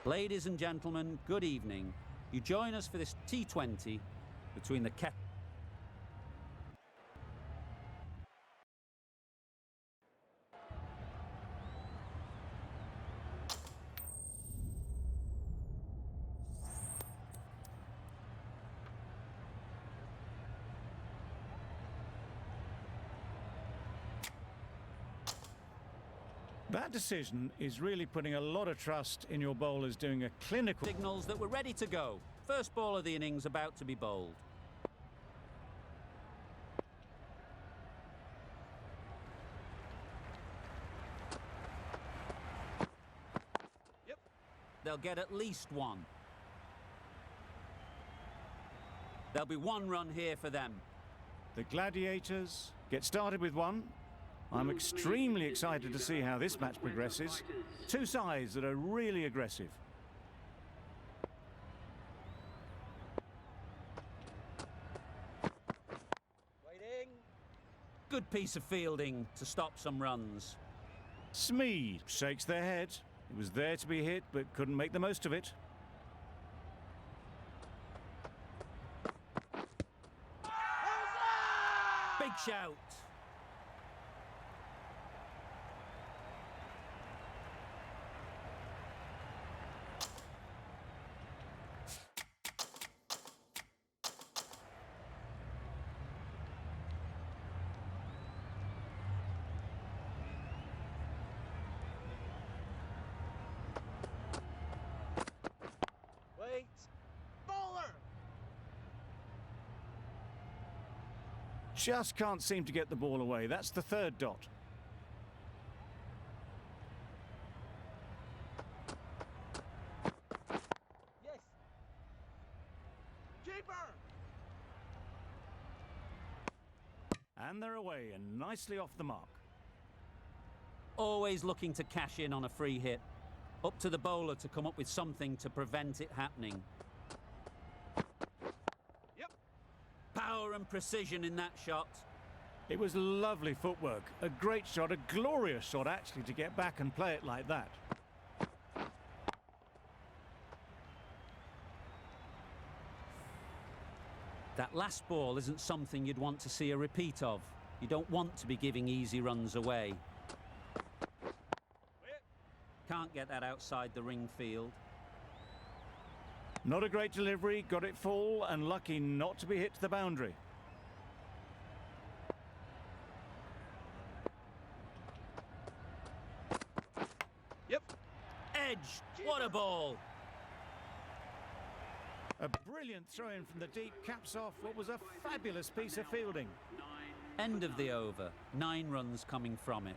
Ladies and gentlemen, good evening. You join us for this T20 between the Quetta. That decision is really putting a lot of trust in your bowlers doing a clinical... Signals that we're ready to go. First ball of the innings about to be bowled. Yep. They'll get at least one. There'll be one run here for them. The Gladiators get started with one. I'm extremely excited to see how this match progresses. Two sides that are really aggressive. Waiting. Good piece of fielding to stop some runs. Smeed shakes their head. It was there to be hit, but couldn't make the most of it. Big shout. Wait. Bowler! Just can't seem to get the ball away. That's the third dot. Yes. Keeper! And they're away and nicely off the mark. Always looking to cash in on a free hit. Up to the bowler to come up with something to prevent it happening. Yep. Power and precision in that shot. It was lovely footwork. A great shot, a glorious shot actually, to get back and play it like that. That last ball isn't something you'd want to see a repeat of. You don't want to be giving easy runs away. Can't get that outside the ring field. Not a great delivery, got it full and lucky not to be hit to the boundary. Yep. Edge! What a ball! A brilliant throw-in from the deep caps off what was a fabulous piece of fielding. End of the over. 9 runs coming from it.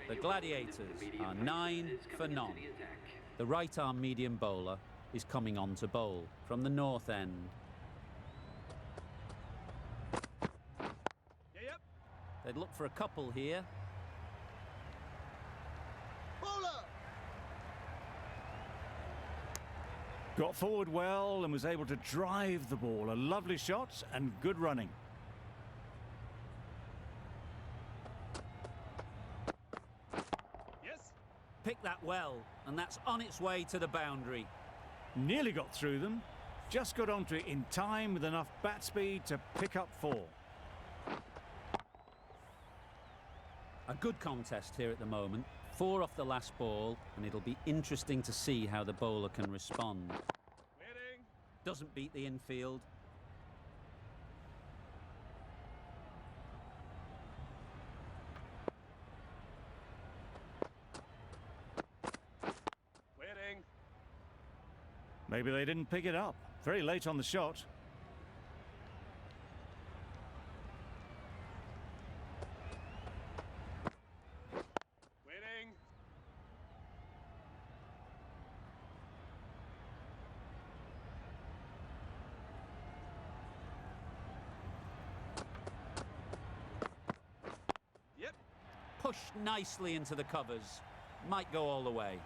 The Gladiators are 9 for none. The right-arm medium bowler is coming on to bowl from the north end. Yep. They'd look for a couple here. Bowler! Got forward well and was able to drive the ball. A lovely shot and good running. Yes. Pick that well, and that's on its way to the boundary. Nearly got through them. Just got onto it in time with enough bat speed to pick up 4. A good contest here at the moment. 4 off the last ball, and it'll be interesting to see how the bowler can respond. Waiting. Doesn't beat the infield. Waiting. Maybe they didn't pick it up. Very late on the shot. Waiting. Yep. Pushed nicely into the covers. Might go all the way.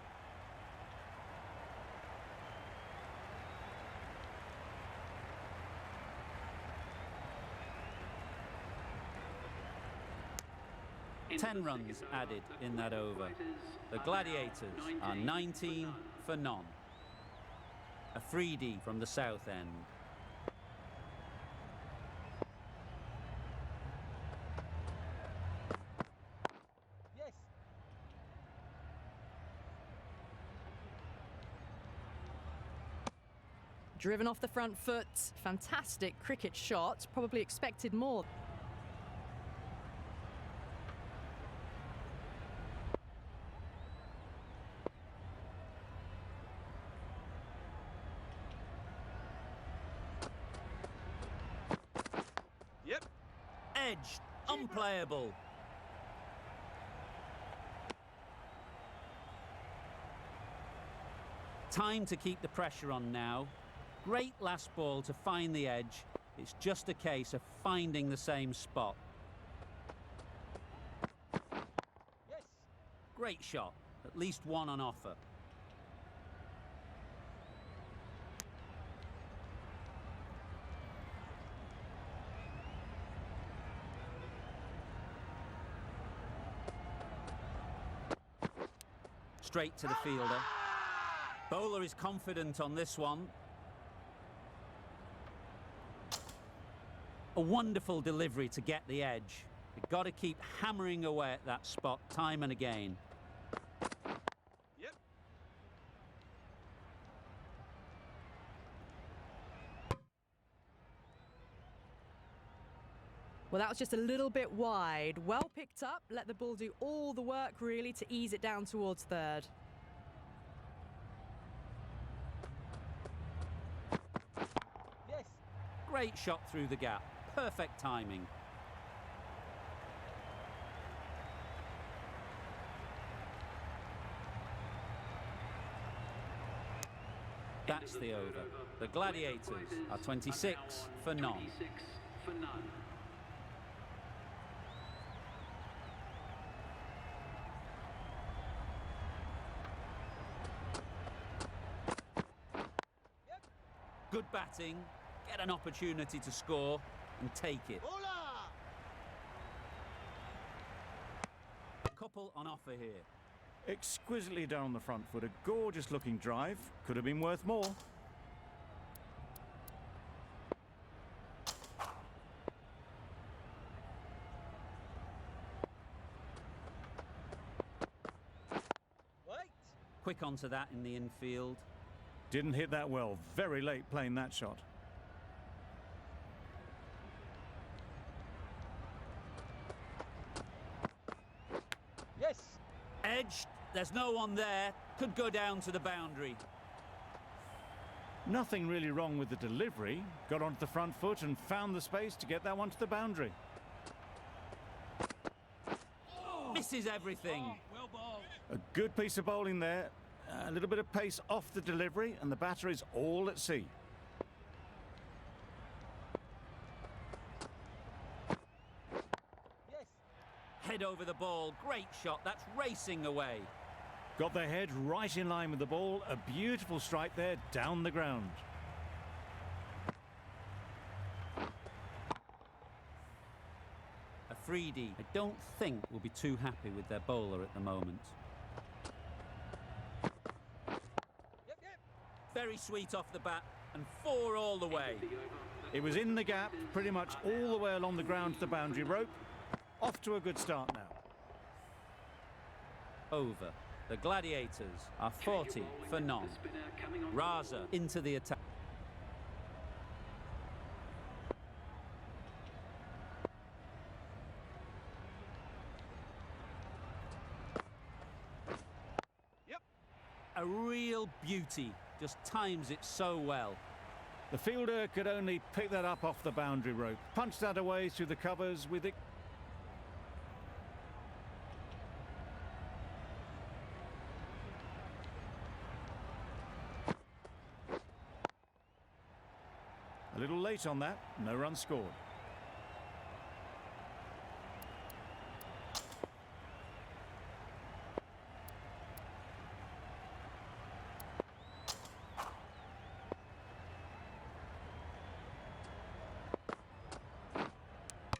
Ten runs added in that over. The Gladiators are 19 for none. A freebie from the south end. Yes. Driven off the front foot. Fantastic cricket shot. Probably expected more. Yep. Edged. Unplayable. Time to keep the pressure on now. Great last ball to find the edge. It's just a case of finding the same spot. Yes. Great shot. At least one on offer. Straight to the fielder. Bowler is confident on this one. A wonderful delivery to get the edge. You've got to keep hammering away at that spot time and again. Yep. Well, that was just a little bit wide. Well picked up. Let the ball do all the work, really, to ease it down towards third. Yes. Great shot through the gap. Perfect timing. That's the over. The Gladiators are 26 for none. Good batting, get an opportunity to score and take it. Bowler. A couple on offer here. Exquisitely done on the front foot. A gorgeous looking drive. Could have been worth more. Wait. Quick onto that in the infield. Didn't hit that well. Very late playing that shot. Yes. Edged, there's no one there. Could go down to the boundary. Nothing really wrong with the delivery. Got onto the front foot and found the space to get that one to the boundary. Misses everything. Well bowled. A good piece of bowling there. A little bit of pace off the delivery and the batter is all at sea. Yes. Head over the ball. Great shot. That's racing away. Got their head right in line with the ball. A beautiful strike there down the ground. A freebie. I don't think will be too happy with their bowler at the moment. Yep. Yep. Very sweet off the bat and 4 all the way. It was in the gap, pretty much all the way along the ground to the boundary rope. Off to a good start now. Over. The Gladiators are 40 for none. Raza into the attack. Yep. A real beauty. Just times it so well. The fielder could only pick that up off the boundary rope. Punched that away through the covers with it. A little late on that, no run scored.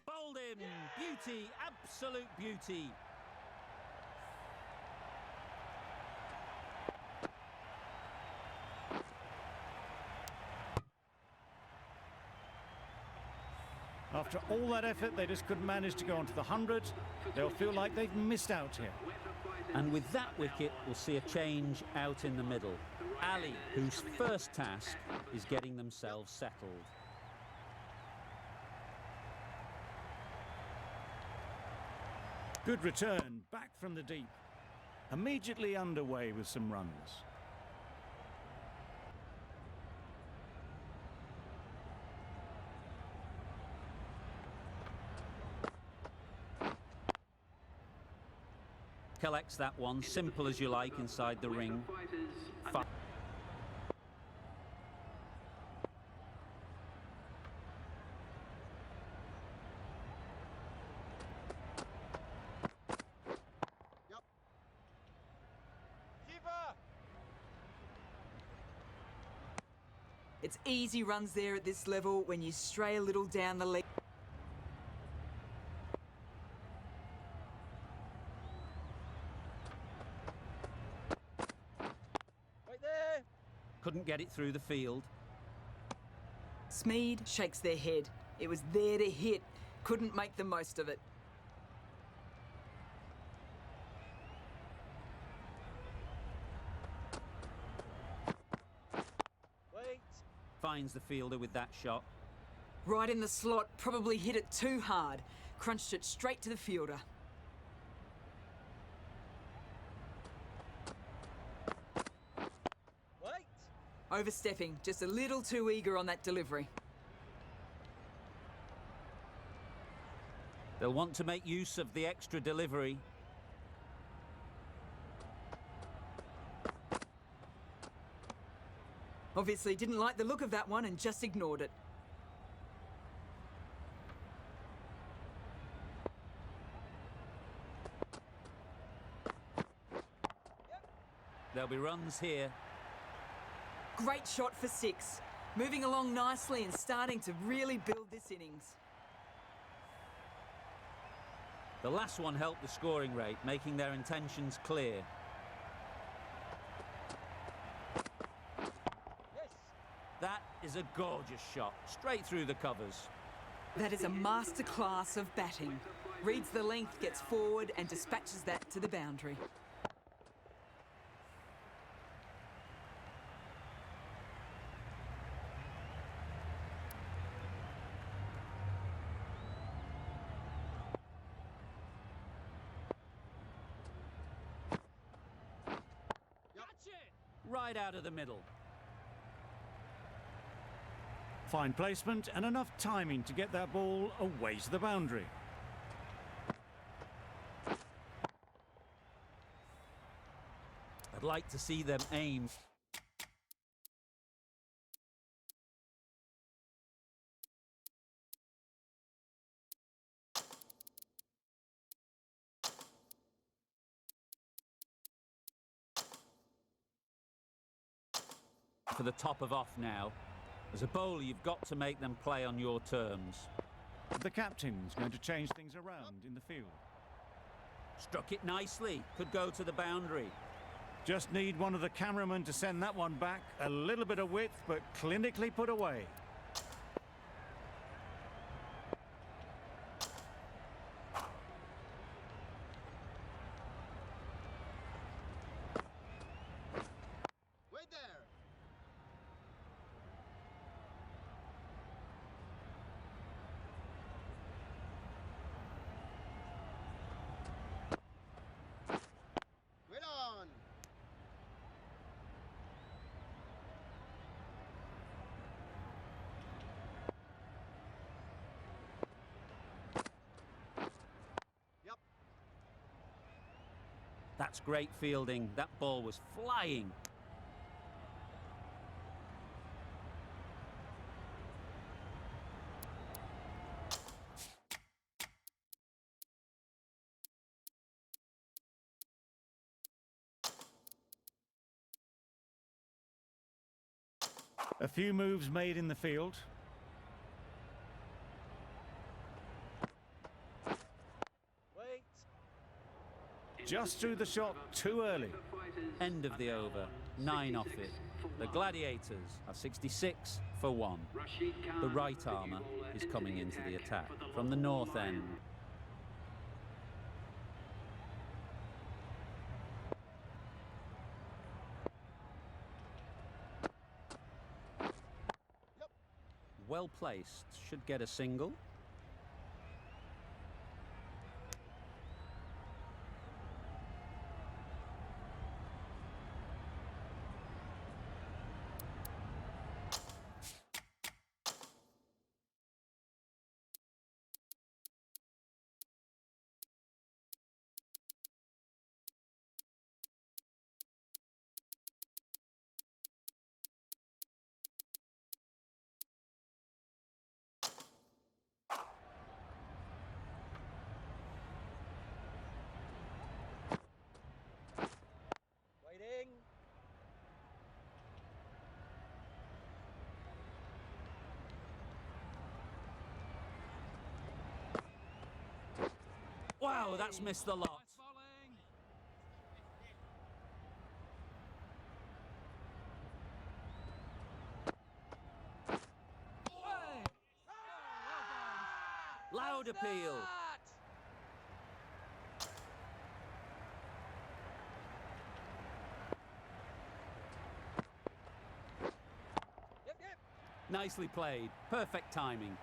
Bowled him. Beauty. Absolute beauty. After all that effort, they just couldn't manage to go onto the 100. They'll feel like they've missed out here. And with that wicket, we'll see a change out in the middle. Ali, whose first task is getting themselves settled. Good return, back from the deep. Immediately underway with some runs. Collects that one, simple as you like, inside the ring. Keeper! It's easy runs there at this level when you stray a little down the leg. Right there! Couldn't get it through the field. Smead shakes their head. It was there to hit. Couldn't make the most of it. Wait! Finds the fielder with that shot. Right in the slot, probably hit it too hard. Crunched it straight to the fielder. Wait! Overstepping, just a little too eager on that delivery. They'll want to make use of the extra delivery. Obviously didn't like the look of that one and just ignored it. There'll be runs here. Great shot for 6. Moving along nicely and starting to really build this innings. The last one helped the scoring rate, making their intentions clear. Yes! That is a gorgeous shot, straight through the covers. That is a masterclass of batting. Reads the length, gets forward and dispatches that to the boundary. Right out of the middle. Fine placement and enough timing to get that ball away to the boundary. I'd like to see them aim. For the top of off now. As a bowler, you've got to make them play on your terms. The captain's going to change things around in the field. Struck it nicely. Could go to the boundary. Just need one of the cameramen to send that one back. A little bit of width, but clinically put away. Wait there! Wait on! Yep. That's great fielding. That ball was flying. A few moves made in the field. Wait! Just threw the shot too early. End of the over. 9 off it. The Gladiators are 66 for 1. The right armour is coming into the attack from the north end. Well placed, should get a single. Waiting. Wow, that's missed the lot. Loud appeal. Yep, yep. Nicely played. Perfect timing.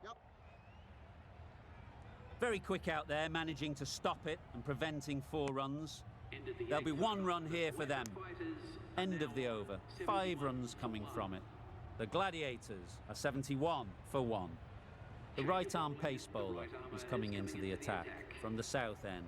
Yep. Very quick out there, managing to stop it and preventing 4 runs. There'll be 1 run here for them. End of the over. 5 runs coming from it. The Gladiators are 71 for 1. The right-arm pace bowler is coming into the attack from the south end.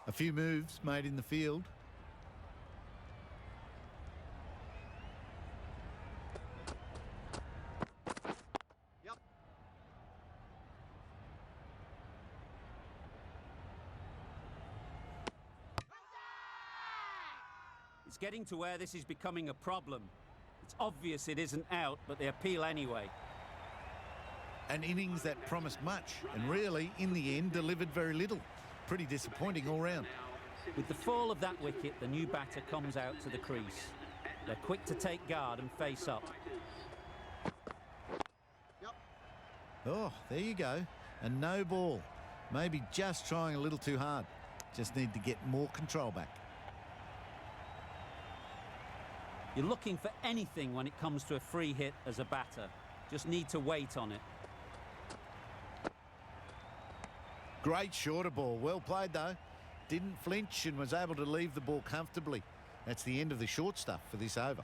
A few moves made in the field. Yep. It's getting to where this is becoming a problem. It's obvious it isn't out, but they appeal anyway. An innings that promised much and really, in the end, delivered very little. Pretty disappointing all round. With the fall of that wicket, the new batter comes out to the crease. They're quick to take guard and face up. Yep. Oh, there you go. A no ball. Maybe just trying a little too hard. Just need to get more control back. You're looking for anything when it comes to a free hit as a batter. Just need to wait on it. Great shorter ball. Well played, though. Didn't flinch and was able to leave the ball comfortably. That's the end of the short stuff for this over.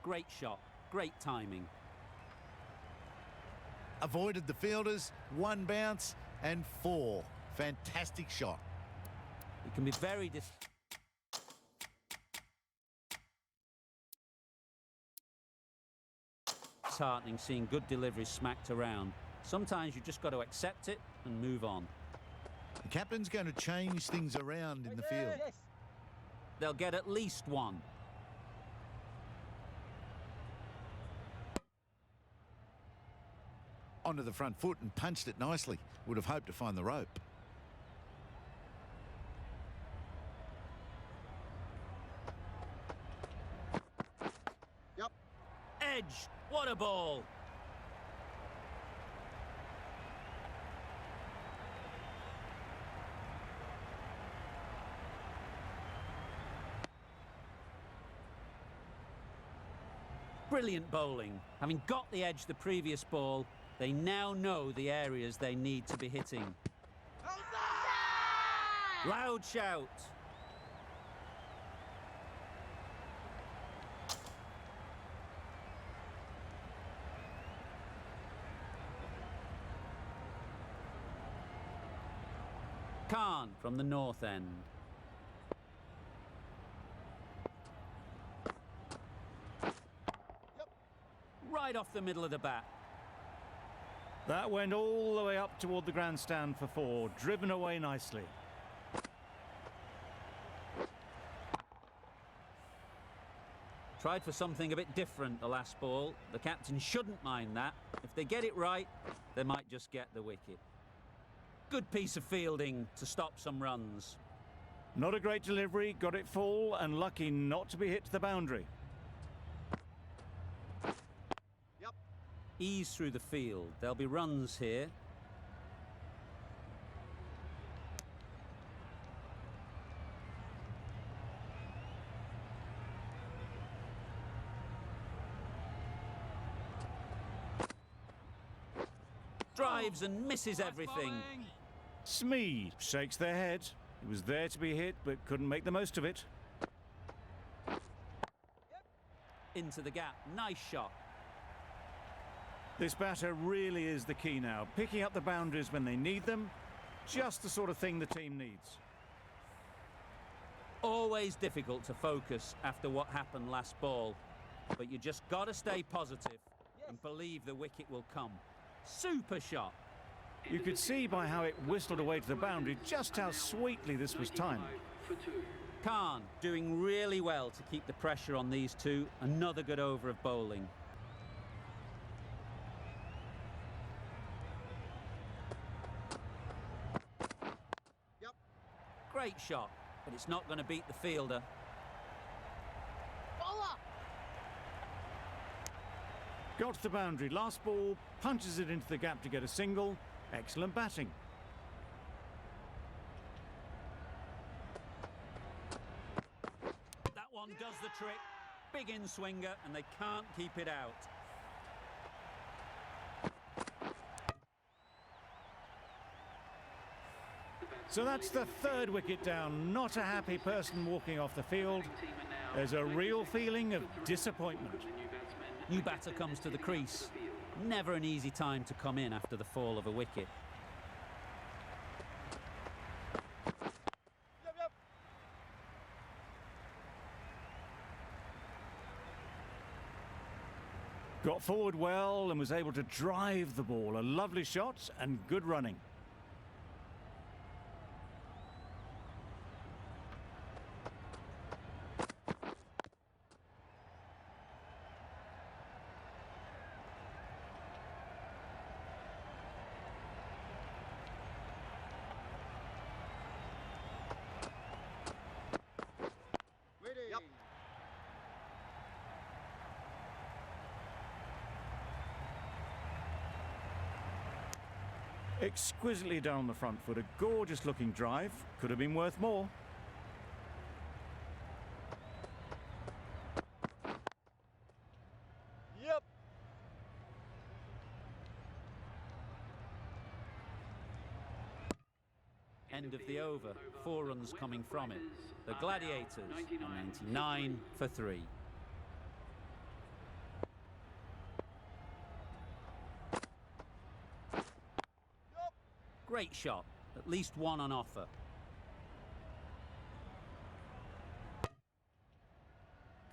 Great shot. Great timing. Avoided the fielders, 1 bounce and 4. Fantastic shot. It can be very disheartening seeing good deliveries smacked around. Sometimes you've just got to accept it and move on. The captain's going to change things around in the field. Yes. They'll get at least 1. Onto the front foot and punched it nicely. Would have hoped to find the rope. Yep. Edge! What a ball! Brilliant bowling. Having got the edge the previous ball, they now know the areas they need to be hitting. Loud shout. Khan from the north end. Right off the middle of the bat. That went all the way up toward the grandstand for 4, driven away nicely. Tried for something a bit different the last ball. The captain shouldn't mind that. If they get it right, they might just get the wicket. Good piece of fielding to stop some runs. Not a great delivery, got it full and lucky not to be hit to the boundary. Yep. Ease through the field. There'll be runs here. Drives and misses everything. Smee shakes their head. He was there to be hit, but couldn't make the most of it. Into the gap. Nice shot. This batter really is the key now. Picking up the boundaries when they need them. Just the sort of thing the team needs. Always difficult to focus after what happened last ball. But you just got to stay positive and believe the wicket will come. Super shot. You could see by how it whistled away to the boundary just how sweetly this was timed. Khan doing really well to keep the pressure on these two. Another good over of bowling. Yep. Great shot, but it's not going to beat the fielder. Bowler. Got to the boundary. Last ball, punches it into the gap to get a single. Excellent batting. That one does the trick. Big in-swinger, and they can't keep it out. So that's the 3rd wicket down. Not a happy person walking off the field. There's a real feeling of disappointment. New batter comes to the crease. Never an easy time to come in after the fall of a wicket. Yep. Got forward well and was able to drive the ball. A lovely shot and good running. Yep. Exquisitely down the front foot. A gorgeous looking drive. Could have been worth more. Yep. End of the over. 4 runs coming from it. The Gladiators are 99 for 3. Great shot. At least one on offer.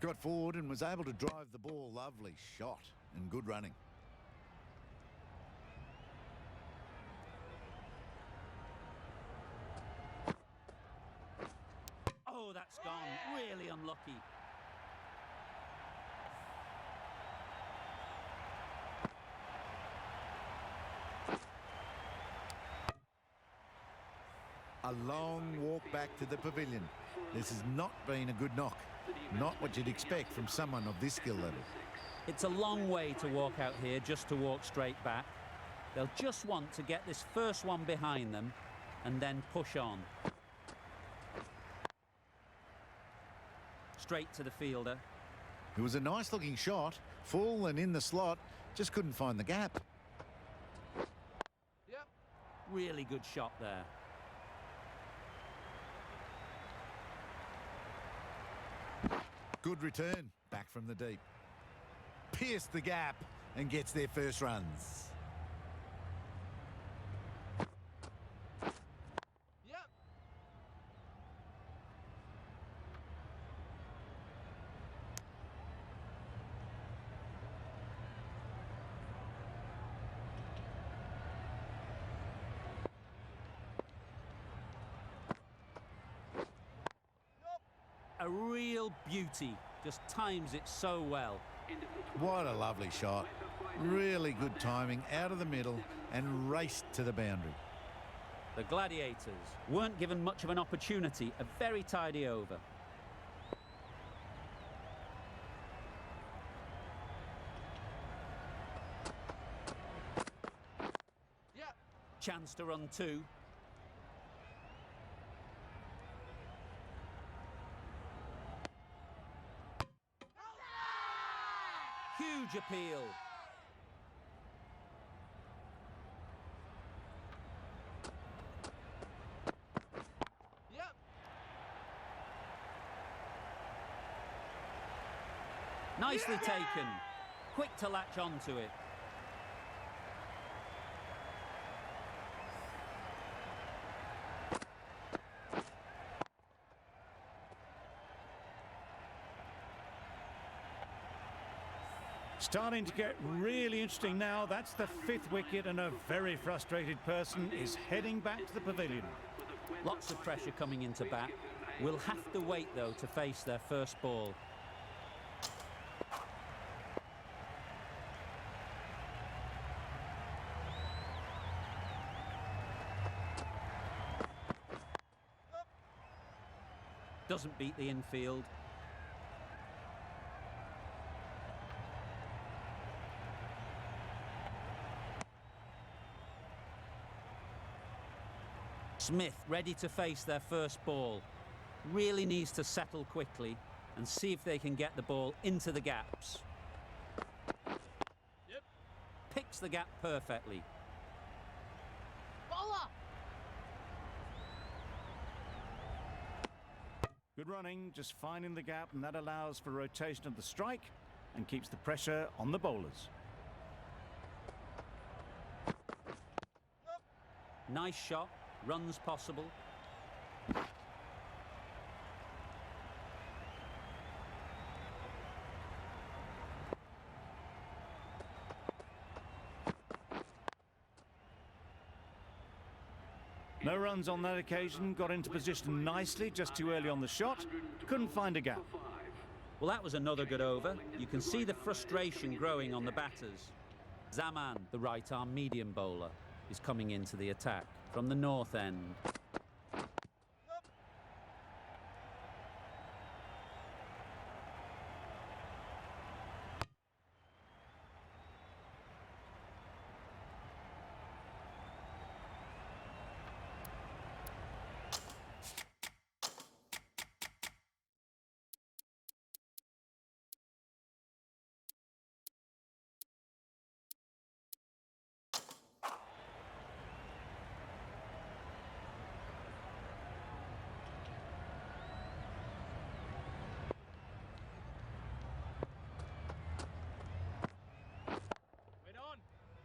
Got forward and was able to drive the ball. Lovely shot and good running. Oh, that's gone. Really unlucky. A long walk back to the pavilion. This has not been a good knock. Not what you'd expect from someone of this skill level. It's a long way to walk out here just to walk straight back. They'll just want to get this first one behind them and then push on. Straight to the fielder. It was a nice looking shot, full and in the slot, just couldn't find the gap. Yep. Really good shot there. Good return, back from the deep. Pierced the gap and gets their first runs. Yep. a real beauty. Just times it so well. What a lovely shot. Really good timing, out of the middle and raced to the boundary. The Gladiators weren't given much of an opportunity. A very tidy over. Yep. Chance to run two. Huge appeal. Yep. Nicely taken. Quick to latch onto it. Starting to get really interesting now. That's the 5th wicket, and a very frustrated person is heading back to the pavilion. Lots of pressure coming into bat. We'll have to wait, though, to face their first ball. Doesn't beat the infield. Smith ready to face their first ball. Really needs to settle quickly and see if they can get the ball into the gaps. Yep. Picks the gap perfectly. Bowler. Good running, just finding the gap, and that allows for rotation of the strike and keeps the pressure on the bowlers. Nice shot. Runs possible. No runs on that occasion, got into position nicely, just too early on the shot, couldn't find a gap. Well, that was another good over. You can see the frustration growing on the batters. Zaman, the right-arm medium bowler, is coming into the attack from the north end.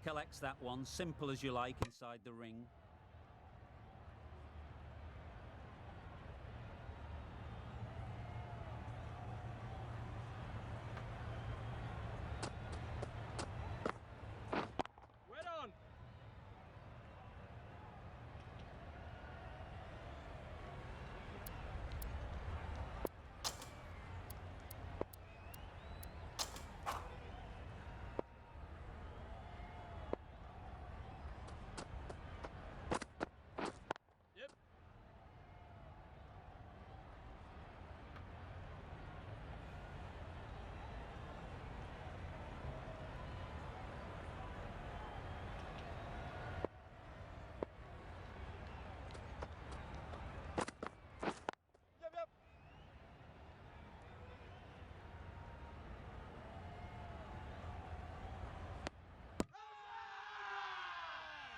Collects that one, simple as you like, inside the ring. Wait on.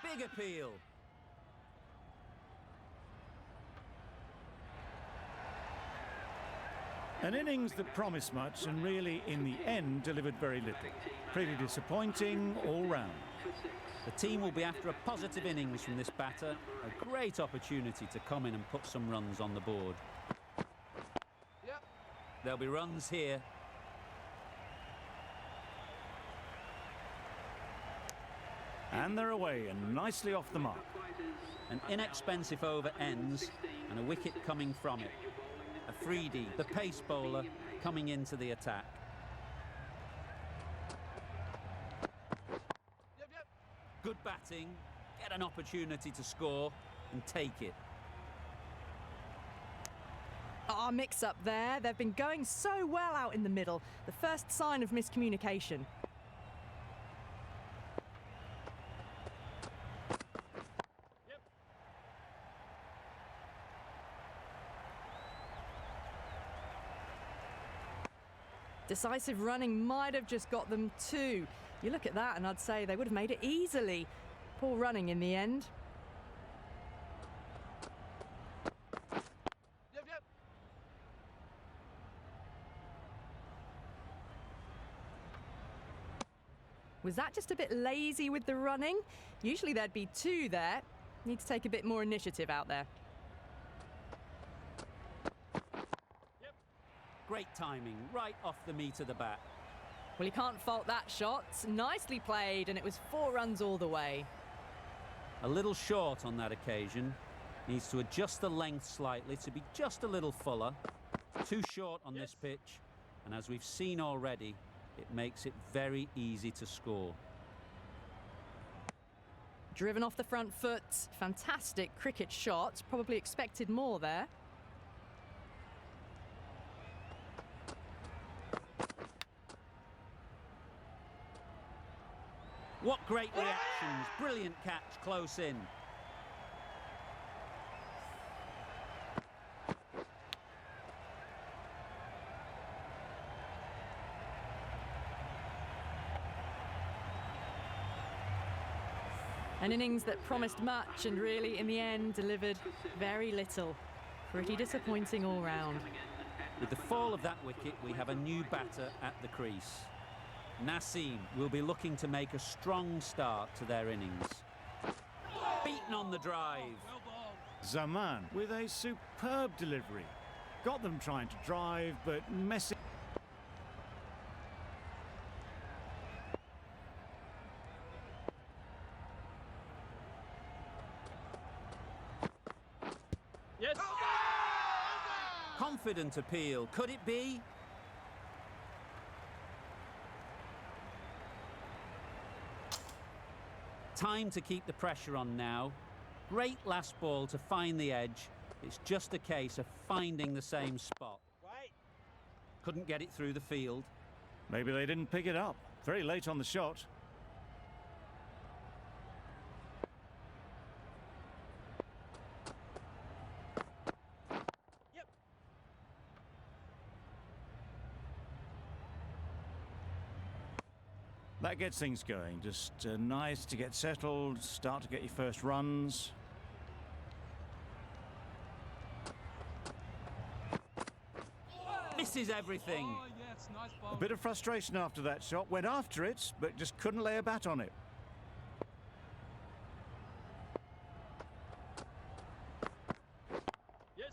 Big appeal. An innings that promised much and really, in the end, delivered very little. Pretty disappointing all round. The team will be after a positive innings from this batter. A great opportunity to come in and put some runs on the board. Yep. There'll be runs here. And they're away and nicely off the mark. An inexpensive over ends and a wicket coming from it. Afridi, the pace bowler, coming into the attack. Yep, yep. Good batting, get an opportunity to score and take it. Ah, mix up there. They've been going so well out in the middle. The first sign of miscommunication. Yep. Decisive running might have just got them two. You look at that and I'd say they would have made it easily. Poor running in the end. Yep, yep. Was that just a bit lazy with the running? Usually there'd be two there. Need to take a bit more initiative out there. Great timing, right off the meat of the bat. Well, you can't fault that shot. Nicely played, and it was 4 runs all the way. A little short on that occasion. Needs to adjust the length slightly to be just a little fuller. Too short on this pitch, and as we've seen already, it makes it very easy to score. Driven off the front foot. Fantastic cricket shot. Probably expected more there. What great reactions. Brilliant catch close in. An innings that promised much and really, in the end, delivered very little. Pretty disappointing all round. With the fall of that wicket, we have a new batter at the crease. Naseem will be looking to make a strong start to their innings. Beaten on the drive. Well bowled. Zaman with a superb delivery. Got them trying to drive, but messing. Yes. Confident appeal. Could it be? Time to keep the pressure on now. Great last ball to find the edge. It's just a case of finding the same spot. Wait. Couldn't get it through the field. Maybe they didn't pick it up. Very late on the shot. Yep. That gets things going. Just nice to get settled, start to get your first runs. Misses everything. Oh, yes. Nice A bowl. bit of frustration after that shot. Went after it, but just couldn't lay a bat on it. Yes.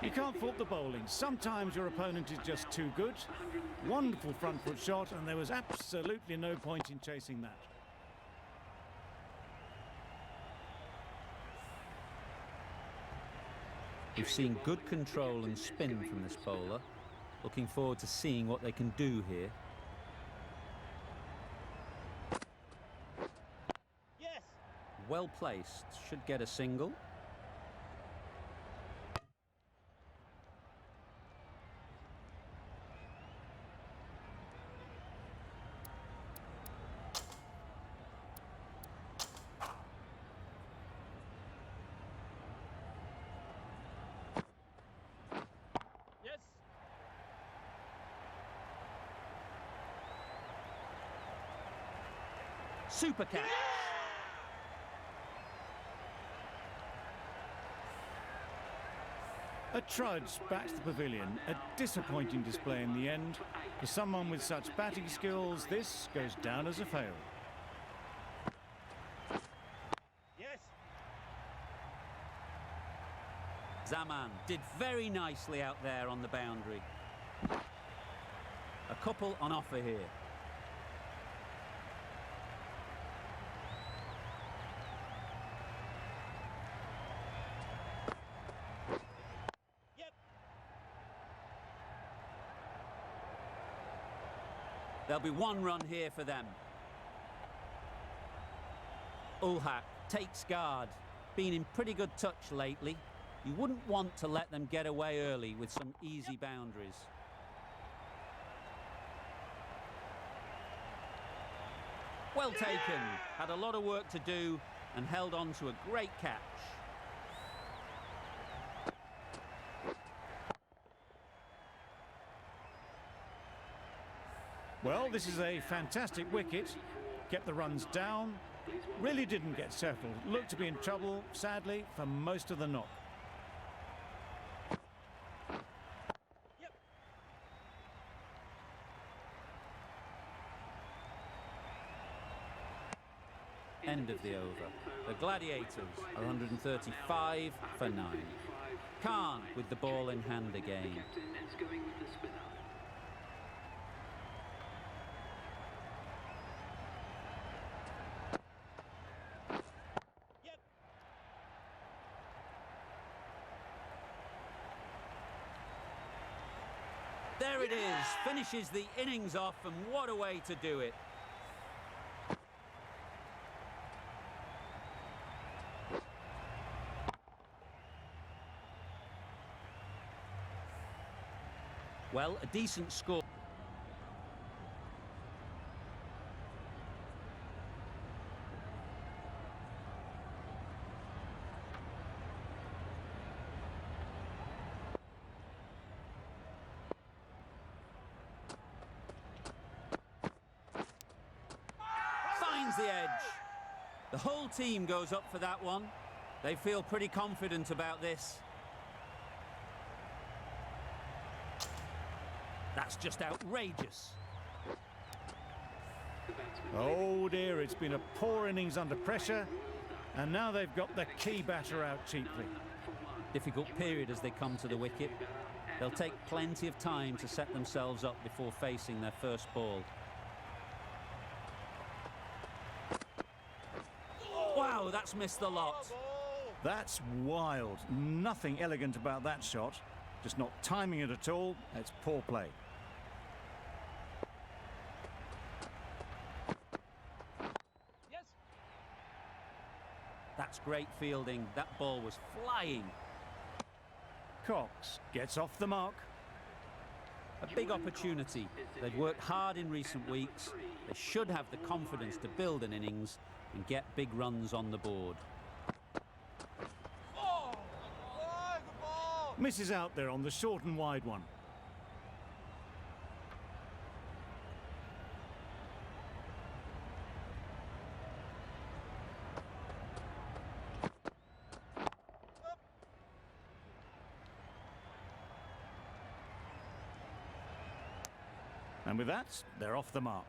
You can't fault the bowling. Sometimes your opponent is just too good. Wonderful front foot shot, and there was absolutely no point in chasing that. We've seen good control and spin from this bowler. Looking forward to seeing what they can do here. Yes. Well placed. Should get a single. Yes. Super catch. A trudge back to the pavilion. A disappointing display in the end. For someone with such batting skills, this goes down as a fail. Yes. Zaman did very nicely out there on the boundary. A couple on offer here. There'll be one run here for them. Ulhak takes guard. Been in pretty good touch lately. You wouldn't want to let them get away early with some easy boundaries. Well taken. Had a lot of work to do and held on to a great catch. Well, this is a fantastic wicket. Kept the runs down. Really didn't get settled. Looked to be in trouble, sadly, for most of the knock. End of the over. The Gladiators are 135 for 9. Khan with the ball in hand again. There it is, finishes the innings off, and what a way to do it. Well, a decent score. Finds the edge. The whole team goes up for that one. They feel pretty confident about this. That's just outrageous. Oh dear, it's been a poor innings under pressure, and now they've got the key batter out cheaply. Difficult period as they come to the wicket. They'll take plenty of time to set themselves up before facing their first ball. Wow, that's missed the lot. That's wild. Nothing elegant about that shot. Just not timing it at all. It's poor play. Yes. That's great fielding. That ball was flying. Cox gets off the mark. A big opportunity. They've worked hard in recent weeks. They should have the confidence to build an innings and get big runs on the board. Misses out there on the short and wide one. And with that, they're off the mark.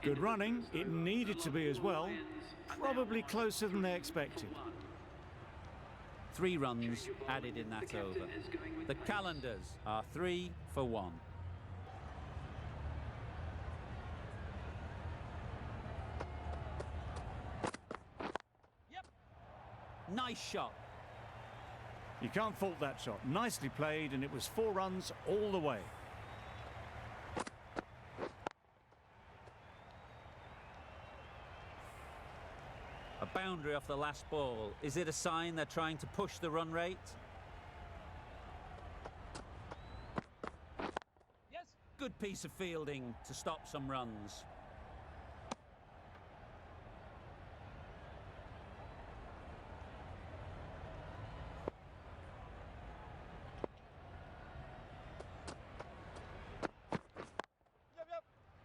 Good running. It needed to be as well. Probably closer than they expected. 3 runs added in that over. The Qalandars are 3 for 1. Nice shot. You can't fault that shot. Nicely played, and it was 4 runs all the way. A boundary off the last ball. Is it a sign they're trying to push the run rate? Yes. Good piece of fielding to stop some runs.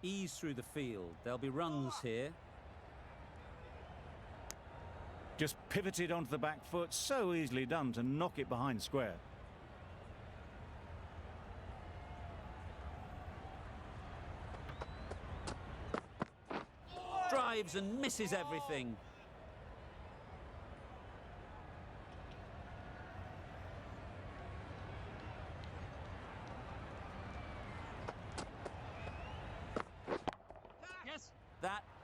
Ease through the field. There'll be runs here. Just pivoted onto the back foot. So easily done to knock it behind square. Drives and misses everything.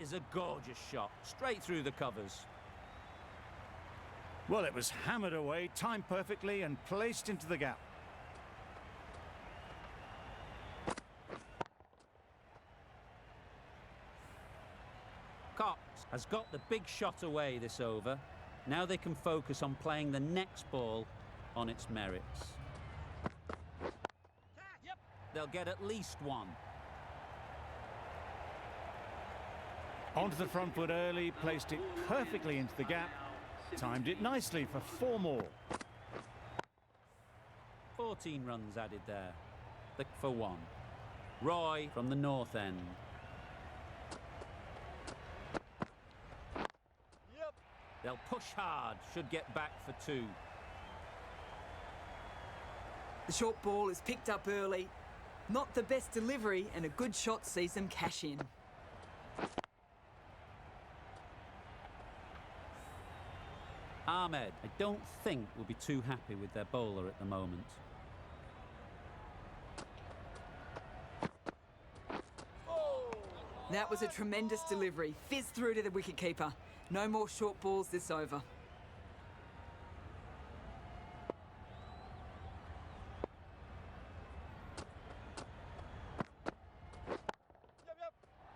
is a gorgeous shot, straight through the covers. Well, it was hammered away, timed perfectly and placed into the gap. Cox has got the big shot away this over. Now they can focus on playing the next ball on its merits. They'll get at least one. Onto the front foot early, placed it perfectly into the gap, timed it nicely for 4 more. 14 runs added there. For 1. Roy from the north end. They'll push hard, should get back for 2. The short ball is picked up early. Not the best delivery, and a good shot sees them cash in. Ahmed, I don't think, will be too happy with their bowler at the moment. That was a tremendous delivery. Fizzed through to the wicketkeeper. No more short balls this over.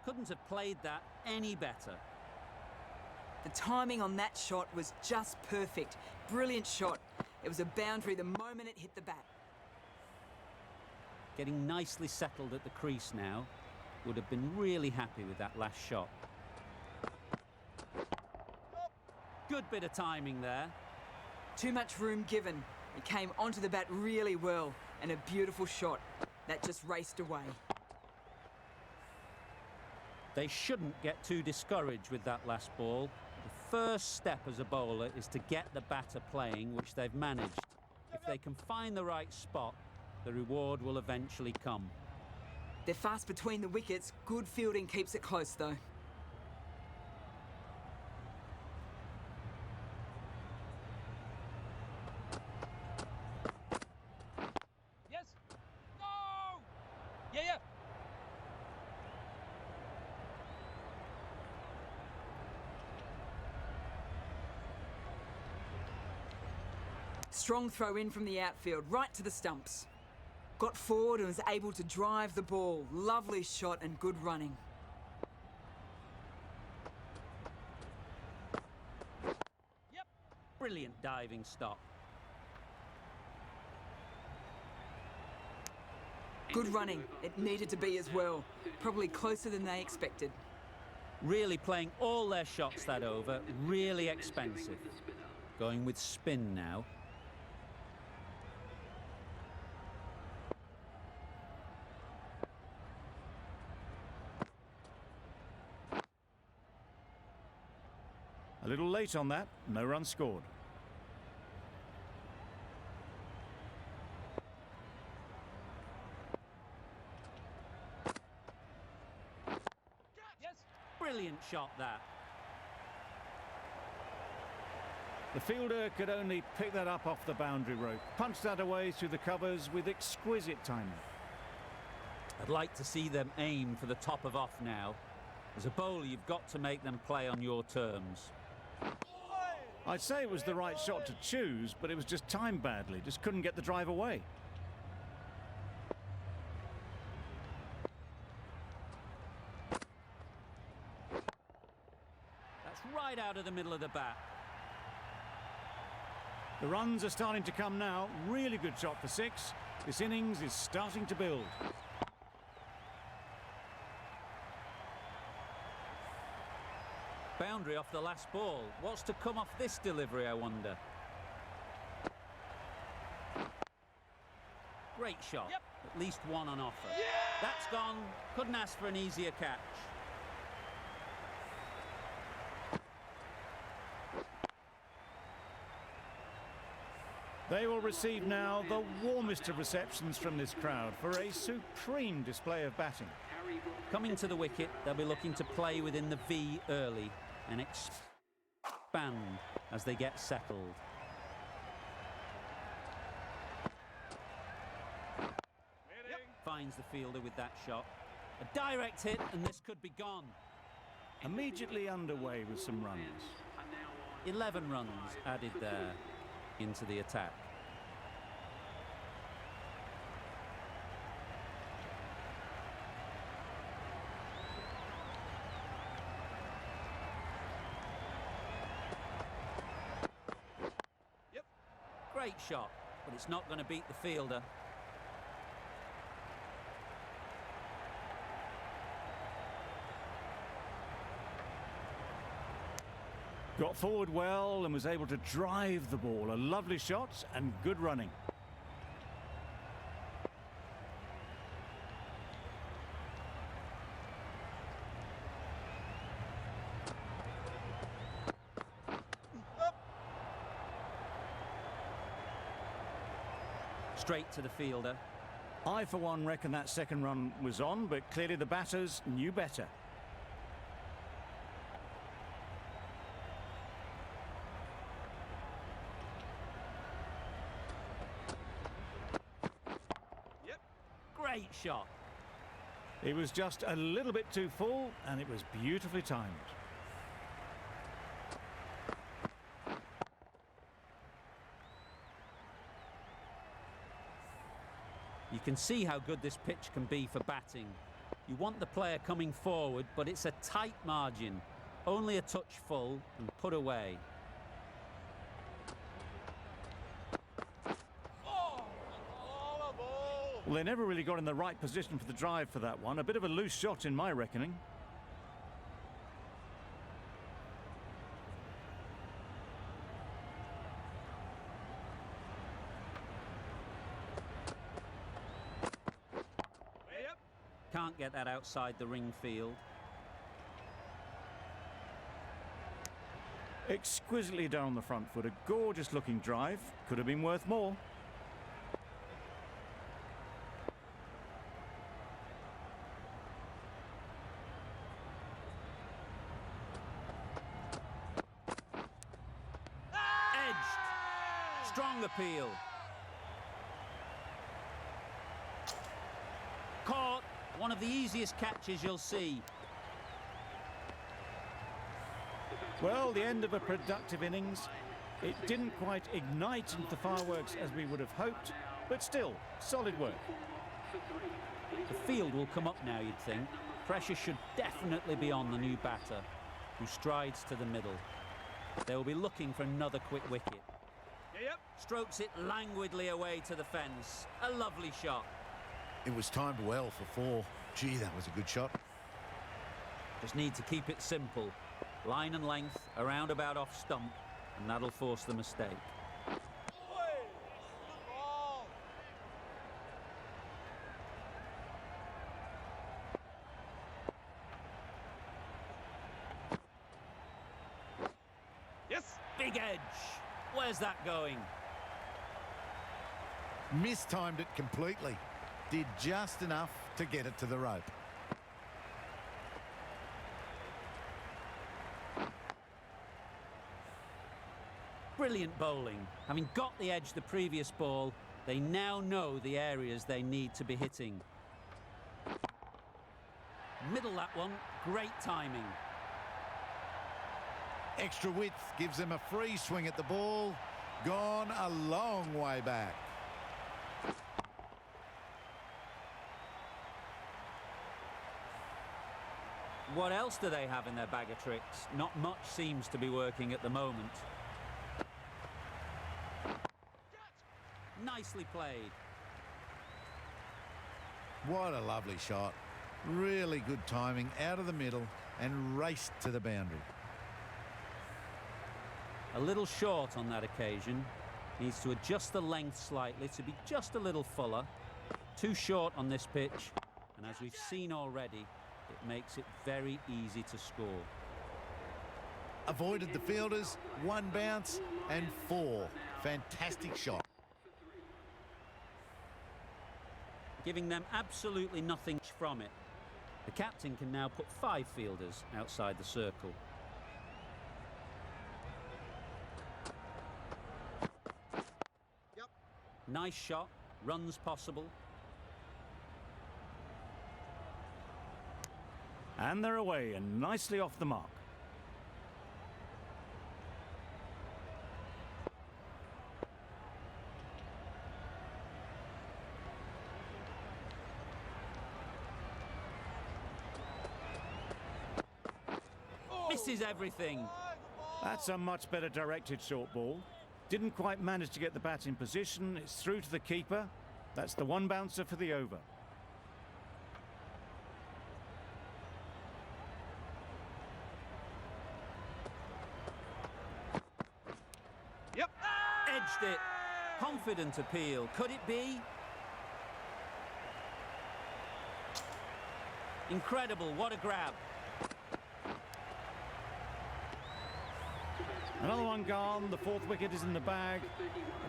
Couldn't have played that any better. The timing on that shot was just perfect. Brilliant shot. It was a boundary the moment it hit the bat. Getting nicely settled at the crease now. Would have been really happy with that last shot. Good bit of timing there. Too much room given. It came onto the bat really well, and a beautiful shot. That just raced away. They shouldn't get too discouraged with that last ball. The first step as a bowler is to get the batter playing, which they've managed. If they can find the right spot, the reward will eventually come. They're fast between the wickets. Good fielding keeps it close, though. Yes. No. Yeah. Strong throw in from the outfield, right to the stumps. Got forward and was able to drive the ball. Lovely shot and good running. Yep. Brilliant diving stop. Good running. It needed to be as well. Probably closer than they expected. Really playing all their shots that over. Really expensive. Going with spin now. A little late on that, no run scored. Yes. Brilliant shot that. The fielder could only pick that up off the boundary rope, punched that away through the covers with exquisite timing. I'd like to see them aim for the top of off now. As a bowler, you've got to make them play on your terms. I'd say it was the right shot to choose, but it was just timed badly, just couldn't get the drive away. That's right out of the middle of the bat. The runs are starting to come now. Really good shot for 6. This innings is starting to build. Boundary off the last ball. What's to come off this delivery, I wonder? Great shot. Yep. At least one on offer. That's gone. Couldn't ask for an easier catch. They will receive now the warmest of receptions from this crowd for a supreme display of batting. Coming to the wicket, they'll be looking to play within the V early and expand as they get settled. Finds the fielder with that shot. A direct hit, and this could be gone. immediately underway with some runs. 11 runs added there into the attack. Yep. Great shot, but it's not going to beat the fielder. Got forward well and was able to drive the ball. A lovely shot and good running. Straight to the fielder. I, for one, reckon that second run was on, but clearly the batters knew better. Great shot. He was just a little bit too full, and it was beautifully timed. You can see how good this pitch can be for batting. You want the player coming forward, but it's a tight margin. Only a touch full and put away. Well, they never really got in the right position for the drive for that one. A bit of a loose shot in my reckoning. Can't get that outside the ring field. Exquisitely done on the front foot. A gorgeous looking drive. Could have been worth more. Strong appeal. Caught. One of the easiest catches you'll see. Well, the end of a productive innings. It didn't quite ignite into fireworks as we would have hoped, but still, solid work. The field will come up now, you'd think. Pressure should definitely be on the new batter, who strides to the middle. They will be looking for another quick wicket. Strokes it languidly away to the fence. A lovely shot. It was timed well for 4. Gee, that was a good shot. Just need to keep it simple. Line and length, a roundabout off stump, and that'll force the mistake. Yes. Big edge. Where's that going? Mistimed it completely. Did just enough to get it to the rope. Brilliant bowling. Having got the edge the previous ball, they now know the areas they need to be hitting. Middle that one. Great timing. Extra width gives them a free swing at the ball. Gone a long way back. What else do they have in their bag of tricks? Not much seems to be working at the moment. Nicely played. What a lovely shot. Really good timing out of the middle and raced to the boundary. A little short on that occasion. Needs to adjust the length slightly to be just a little fuller. Too short on this pitch, and as we've seen already, it makes it very easy to score. Avoided the fielders, 1 bounce and 4. Fantastic shot. Giving them absolutely nothing from it. The captain can now put 5 fielders outside the circle. Nice shot, runs possible. And they're away and nicely off the mark. Misses everything. That's a much better directed short ball. Didn't quite manage to get the bat in position. It's through to the keeper. That's the one bouncer for the over. Yep. Edged it. Confident appeal. Could it be? Incredible. What a grab. Another one gone. The fourth wicket is in the bag.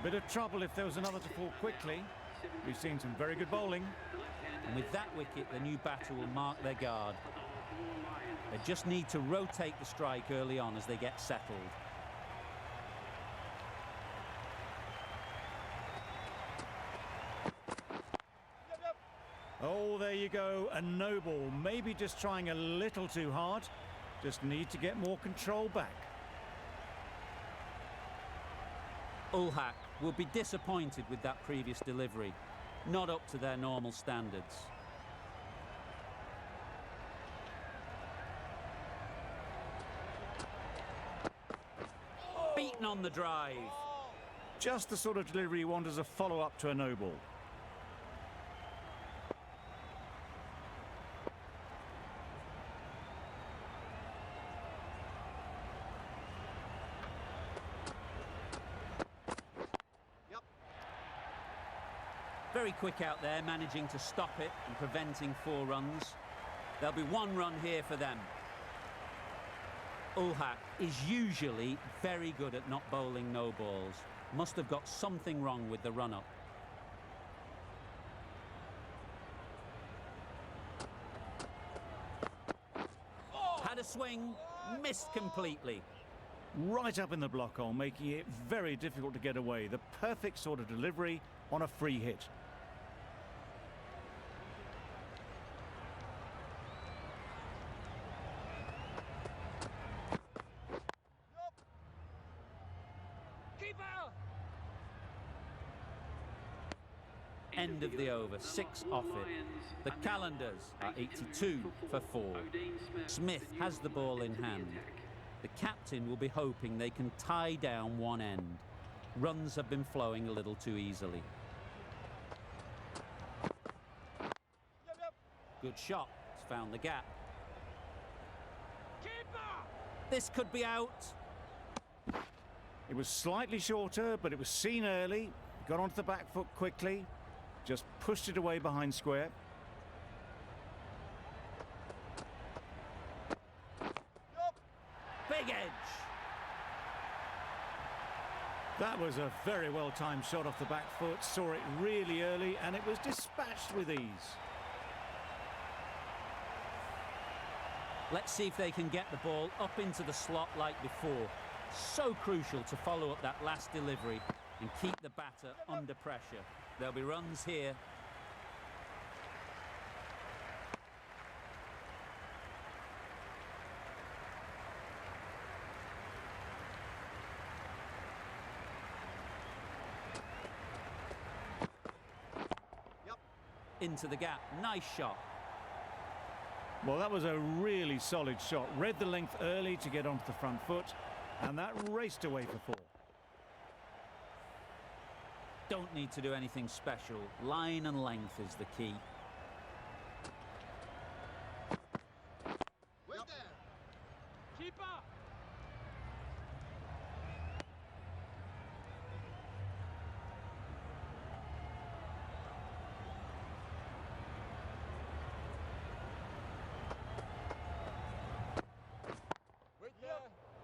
A bit of trouble if there was another to fall quickly. We've seen some very good bowling. And with that wicket, the new batter will mark their guard. They just need to rotate the strike early on as they get settled. Oh, there you go. A no ball. Maybe just trying a little too hard. Just need to get more control back. Ulhak will be disappointed with that previous delivery. Not up to their normal standards. Beaten on the drive. Just the sort of delivery you want as a follow-up to a no ball. Very quick out there, managing to stop it and preventing 4 runs. There'll be 1 run here for them. Ulhak is usually very good at not bowling no balls. Must have got something wrong with the run-up. Had a swing, missed completely. Right up in the block hole, making it very difficult to get away. The perfect sort of delivery on a free hit. End of the over, 6 off it. The Qalandars are 82 for 4. Smith has the ball in hand. The captain will be hoping they can tie down one end. Runs have been flowing a little too easily. Good shot, it's found the gap. This could be out. It was slightly shorter, but it was seen early. Got onto the back foot quickly. Just pushed it away behind square. Big edge. That was a very well-timed shot off the back foot. Saw it really early, and it was dispatched with ease. Let's see if they can get the ball up into the slot like before. So crucial to follow up that last delivery and keep the batter under pressure. There'll be runs here. Into the gap. Nice shot. Well, that was a really solid shot. Read the length early to get onto the front foot, and that raced away for 4. Don't need to do anything special. Line and length is the key. Keeper.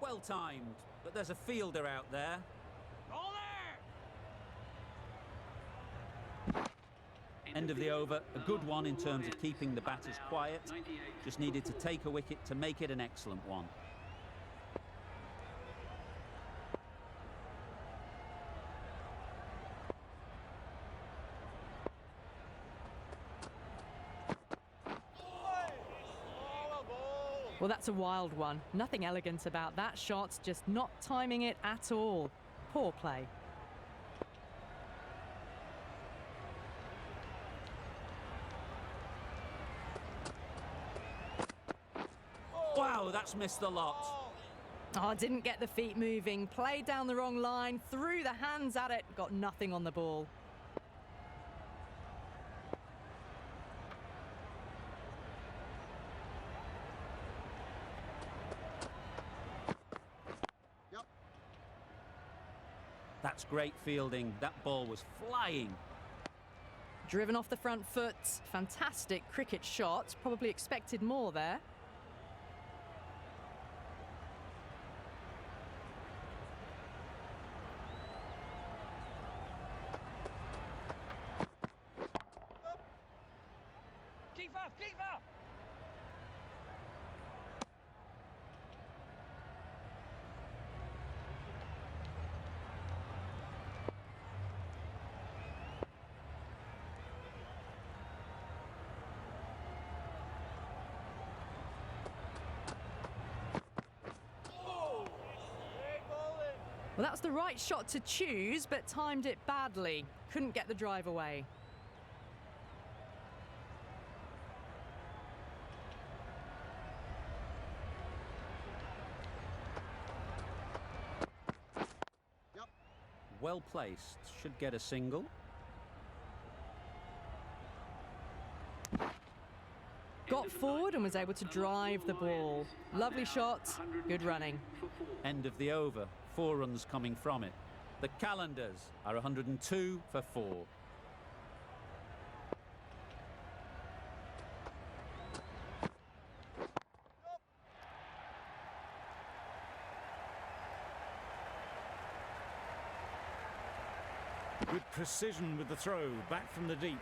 Well timed, but there's a fielder out there. End of the over, a good one in terms of keeping the batters quiet. Just needed to take a wicket to make it an excellent one. Well, that's a wild one. Nothing elegant about that shot, just not timing it at all. Poor play. Wow, that's missed the lot. Oh, didn't get the feet moving. Played down the wrong line, threw the hands at it, got nothing on the ball. That's great fielding. That ball was flying. Driven off the front foot. Fantastic cricket shot. Probably expected more there. Keeper! Well, that's the right shot to choose, but timed it badly. Couldn't get the drive away. Well placed. Should get a single. Got forward and was able to drive the ball. Lovely shot, good running. End of the over. 4 runs coming from it. The Qalandars are 102 for 4. With precision with the throw, back from the deep.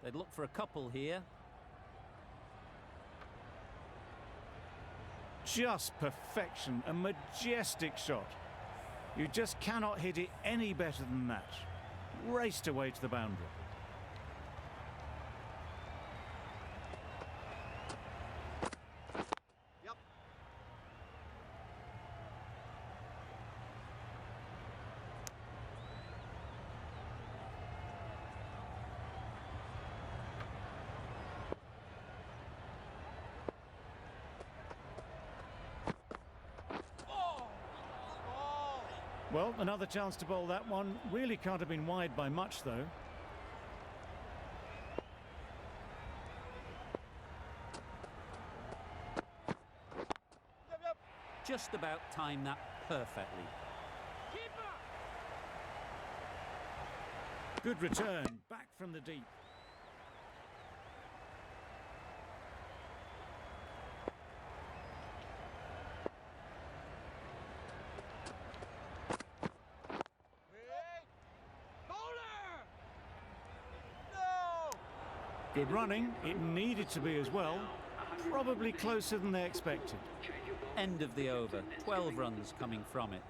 They'd look for a couple here. Just perfection, a majestic shot. You just cannot hit it any better than that. Raced away to the boundary. Well, another chance to bowl that one. Really can't have been wide by much, though. Just about timed that perfectly. Good return, back from the deep. Good running. It needed to be as well. Probably closer than they expected. End of the over. 12 runs coming from it.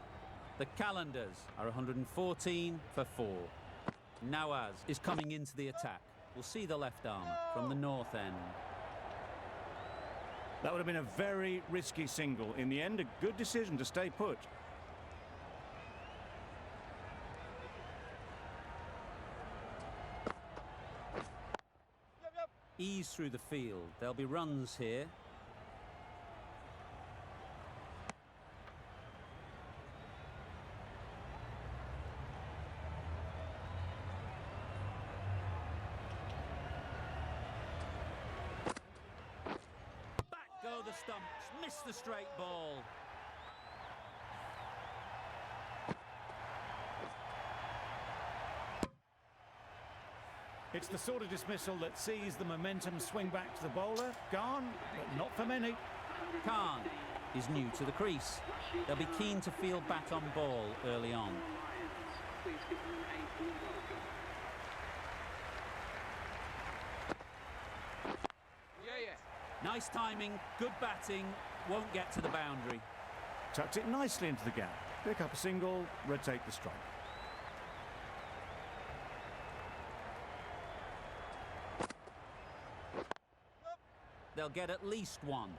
The Qalandars are 114 for 4. Nawaz is coming into the attack. We'll see the left arm from the north end. That would have been a very risky single. In the end, a good decision to stay put. Ease through the field. There'll be runs here. Back go the stumps. Missed the straight ball. It's the sort of dismissal that sees the momentum swing back to the bowler. Gone, but not for many. Khan is new to the crease. They'll be keen to field bat on ball early on. Nice timing, good batting, won't get to the boundary. Tucked it nicely into the gap. Pick up a single, rotate the strike. They'll get at least one.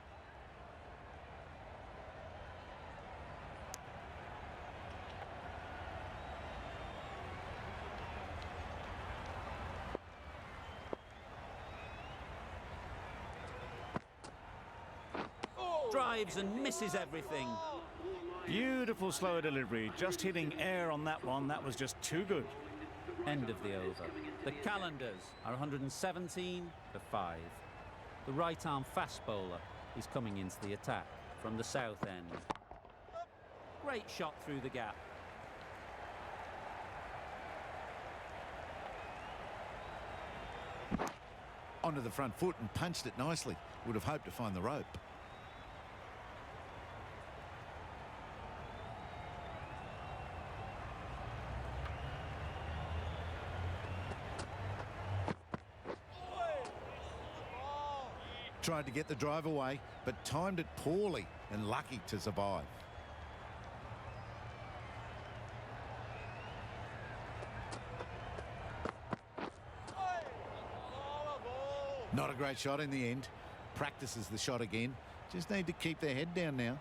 Drives and misses everything. Beautiful slower delivery, just hitting air on that one. That was just too good. End of the over. The Qalandars are 117 for 5. The right-arm fast bowler is coming into the attack from the south end. Great shot through the gap. Onto the front foot and punched it nicely. Would have hoped to find the rope. Tried to get the drive away, but timed it poorly and lucky to survive. Not a great shot in the end. Practices the shot again. Just need to keep their head down now.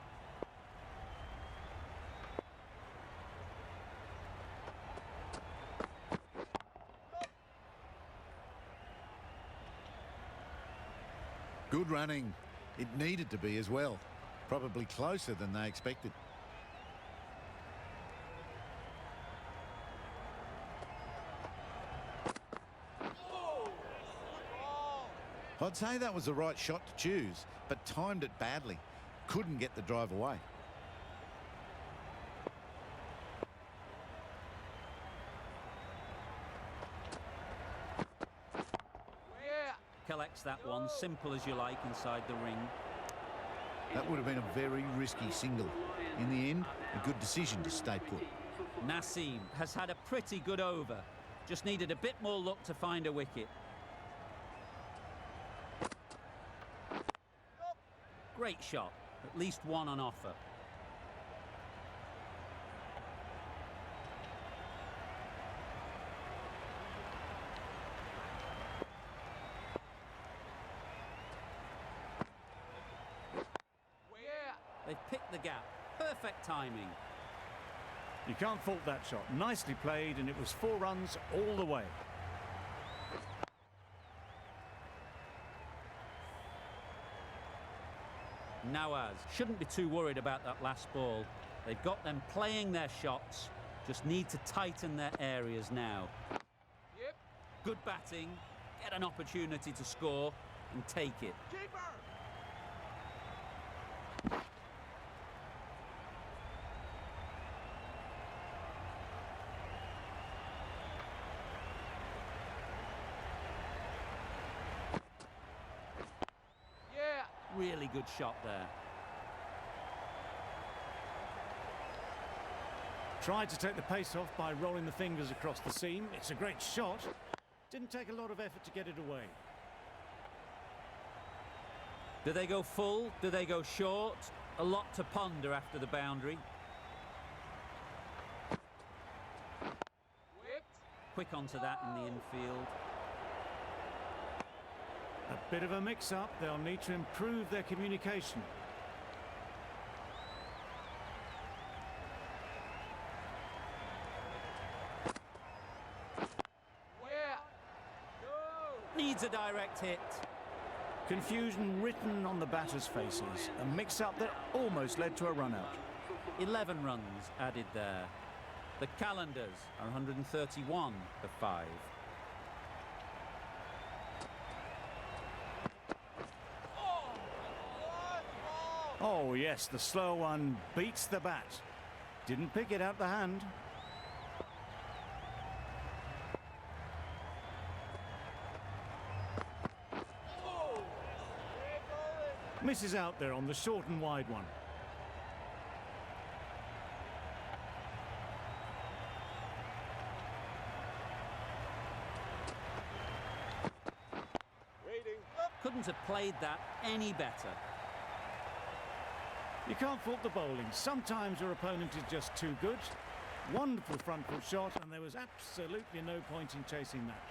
Good running. It needed to be as well. Probably closer than they expected. I'd say that was the right shot to choose, but timed it badly. Couldn't get the drive away. Collects that one, simple as you like, inside the ring. That would have been a very risky single. In the end, a good decision to stay put. Naseem has had a pretty good over. Just needed a bit more luck to find a wicket. Great shot. At least one on offer. They've picked the gap. Perfect timing. You can't fault that shot. Nicely played, and it was 4 runs all the way. Nawaz shouldn't be too worried about that last ball. They've got them playing their shots. Just need to tighten their areas now. Good batting. Get an opportunity to score and take it. Really good shot there. Tried to take the pace off by rolling the fingers across the seam. It's a great shot. Didn't take a lot of effort to get it away. Do they go full? Do they go short? A lot to ponder after the boundary. Quick onto that in the infield. A bit of a mix-up. They'll need to improve their communication. Needs a direct hit. Confusion written on the batters' faces. A mix-up that almost led to a run-out. 11 runs added there. The Qalandars are 131 for 5. Oh, yes, the slow one beats the bat. Didn't pick it out the hand. Misses out there on the short and wide one. couldn't have played that any better. You can't fault the bowling. Sometimes your opponent is just too good. Wonderful front foot shot, and there was absolutely no point in chasing that.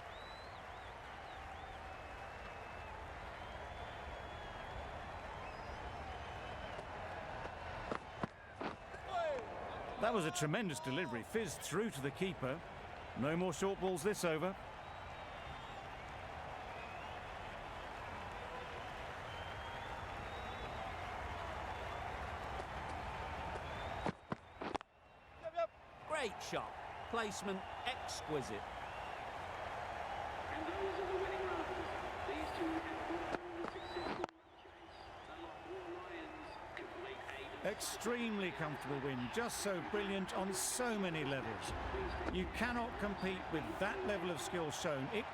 That was a tremendous delivery, fizzed through to the keeper. No more short balls this over. Great shot. Placement exquisite. And those are the winning runs. These two have all successful chase. The Lahore Lions complete 8. Extremely comfortable win, just so brilliant on so many levels. You cannot compete with that level of skill shown. It